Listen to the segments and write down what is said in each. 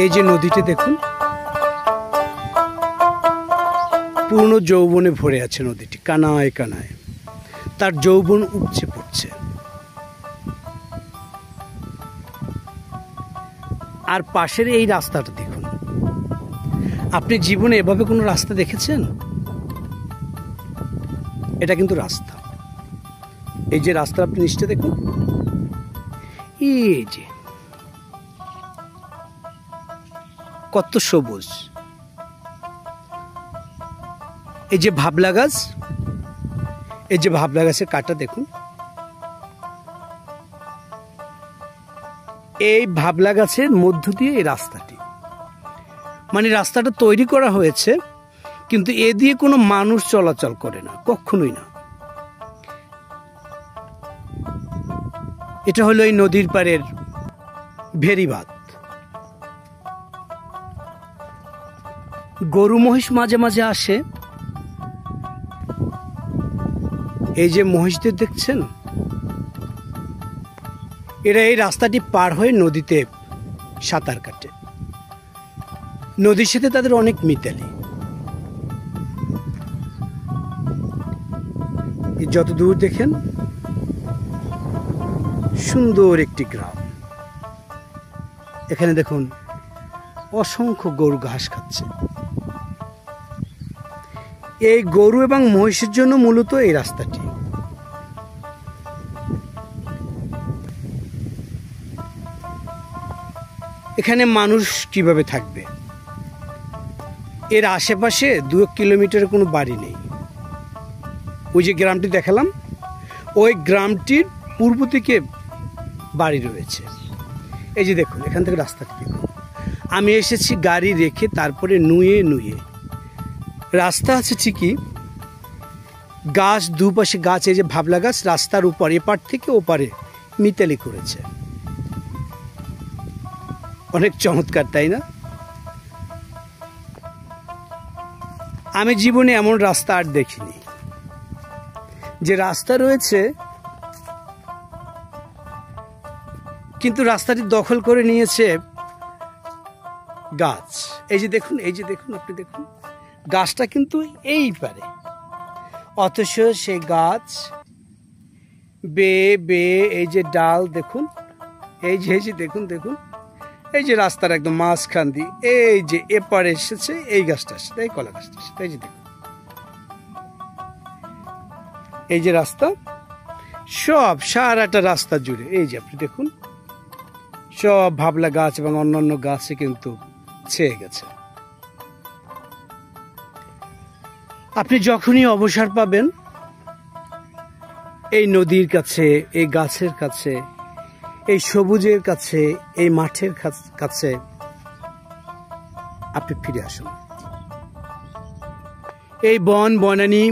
এই যে নদীটি দেখুন, পূর্ণ যৌবনে ভরে আছে নদীটি, কানায় কানায় তার যৌবন উপচে পড়ছে। আর পাশের এই রাস্তাটা দেখুন, আপনি জীবনে এভাবে কোনো রাস্তা দেখেছেন? এটা কিন্তু রাস্তা। এই যে রাস্তা আপনি নিচে দেখুন, এই যে কত সবুজ। এই যে ভাবলা গাছ, এই যে ভাবলা গাছের কাঁটা দেখুন, এই ভাবলা গাছের মধ্য দিয়ে এই রাস্তাটি, মানে রাস্তাটা তৈরি করা হয়েছে, কিন্তু এ দিয়ে কোনো মানুষ চলাচল করে না, কখনোই না। এটা হলো এই নদীর পাড়ের ভেরিবাঁধ। গরু মহিষ মাঝে মাঝে আসে। এই যে মহিষদের দেখছেন, এরা এই রাস্তাটি পার হয়ে নদীতে সাঁতার কাটে। নদীর সাথে তাদের অনেক মিতালি। যত দূর দেখেন, সুন্দর একটি গ্রাম। এখানে দেখুন অসংখ্য গরু ঘাস খাচ্ছে। এই গরু এবং মহিষের জন্য মূলত এই রাস্তাটি। এখানে মানুষ কিভাবে থাকবে? এর আশেপাশে 2 কিলোমিটারের কোনো বাড়ি নেই। ওই যে গ্রামটি দেখালাম, ওই গ্রামটির পূর্ব দিকে বাড়ি রয়েছে। এই যে দেখুন, এখান থেকে রাস্তাটি দেখুন। আমি এসেছি গাড়ি রেখে, তারপরে নুয়ে নুয়ে। রাস্তা আছে ঠিকই, গাছ দুপাশে গাছ, এই যে ভাবলা গাছ রাস্তার উপর, এপার থেকে ওপারে মিতালি করেছে। অনেক চমৎকার, তাই না? আমি জীবনে এমন রাস্তা আর দেখিনি। যে রাস্তা রয়েছে, কিন্তু রাস্তাটি দখল করে নিয়েছে গাছ। এই যে দেখুন, এই যে দেখুন, আপনি দেখুন, গাছটা কিন্তু এই পারে, অথচ সে গাছ বেয়ে বেয়ে এই যে ডাল দেখুন, এই যে দেখুন দেখুন, এই যে রাস্তার একদম মাঝখান দিয়ে এই যে এপারে এসেছে, এই গাছটা এসেছে, এই কলা গাছটা এসেছে। এই যে দেখুন, এই যে রাস্তা, সব সারাটা রাস্তা জুড়ে এই যে আপনি দেখুন, সব ভাবলা গাছ এবং অন্যান্য গাছে কিন্তু ছেয়ে গেছে। আপনি যখনই অবসর পাবেন, এই নদীর কাছে, এই গাছের কাছে, এই সবুজের কাছে, এই মাঠের কাছে আপনি ফিরে আসুন। এই বন বনানী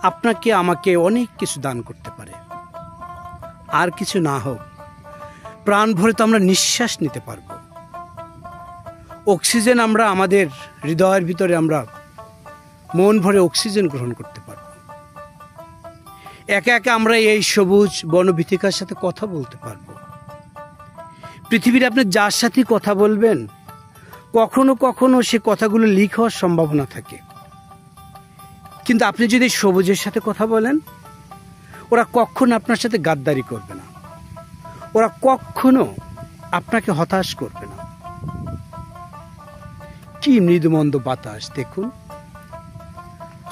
আপনাকে আমাকে অনেক কিছু দান করতে পারে। আর কিছু না হোক, প্রাণ ভরে তো আমরা নিঃশ্বাস নিতে পারবো। অক্সিজেন আমরা আমাদের হৃদয়ের ভিতরে আমরা মন ভরে অক্সিজেন গ্রহণ করতে পারব। একা একা আমরা এই সবুজ বনভীতিকার সাথে কথা বলতে পারবো। পৃথিবীর আপনি যার সাথে কথা বলবেন, কখনো কখনো সে কথাগুলো লিক হওয়ার সম্ভাবনা থাকে, কিন্তু আপনি যদি সবুজের সাথে কথা বলেন, ওরা কখনো আপনার সাথে গাদ্দারি করবে না, ওরা কখনো আপনাকে হতাশ করবে না। কি মৃদুমন্দ বাতাস দেখুন,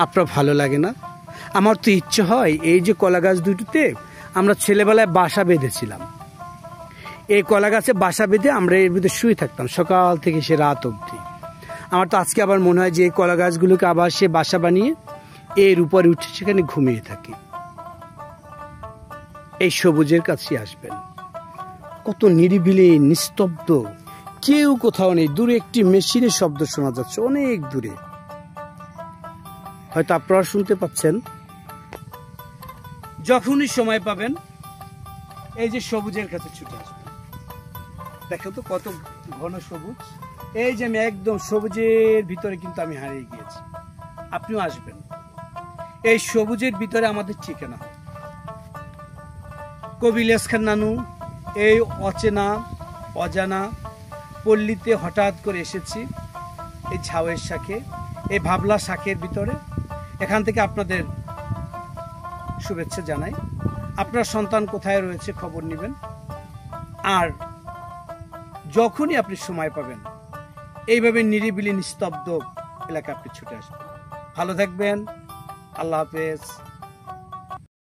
আপনার ভালো লাগে না? আমার তো ইচ্ছে হয়, এই যে কলা গাছ দুটোতে আমরা ছেলেবেলায় বাসা বেঁধেছিলাম, এই কলা গাছে বাসা বেঁধে আমরা এর ভিতরে শুয়ে থাকতাম সকাল থেকে সে রাত অবধি। আমার তো আজকে আবার মনে হয় যে এই কলা গাছগুলোকে আবার সে বাসা বানিয়ে এর উপরে উঠে সেখানে ঘুমিয়ে থাকি। এই সবুজের কাছে আসবেন, কত নিরিবিলি, নিস্তব্ধ, কেউ কোথাও নেই। দূরে একটি মেশিনের শব্দ শোনা যাচ্ছে, অনেক দূরে, হয়তো আপনারা শুনতে পাচ্ছেন। যখনই সময় পাবেন, এই যে সবুজের কাছে ছুটে আসবেন। দেখো তো কত ঘন সবুজ। এই যে আমি একদম সবুজের ভিতরে কিন্তু আমি হারিয়ে গিয়েছি। আপনিও আসবেন, এই সবুজের ভিতরে আমাদের ঠিকানা। কবি ইলিয়াস খান নানু এই অচেনা অজানা পল্লীতে হঠাৎ করে এসেছি, এই ঝাউয়ের শাকে, এই ভাবলা শাকের ভিতরে। এখান থেকে আপনাদের শুভেচ্ছা জানাই। আপনার সন্তান কোথায় রয়েছে খবর নেবেন, আর যখনই আপনি সময় পাবেন এইভাবে নিরিবিলি নিস্তব্ধ এলাকা আপনি ছুটে আসবেন। ভালো থাকবেন। আল্লাহ হাফেজ।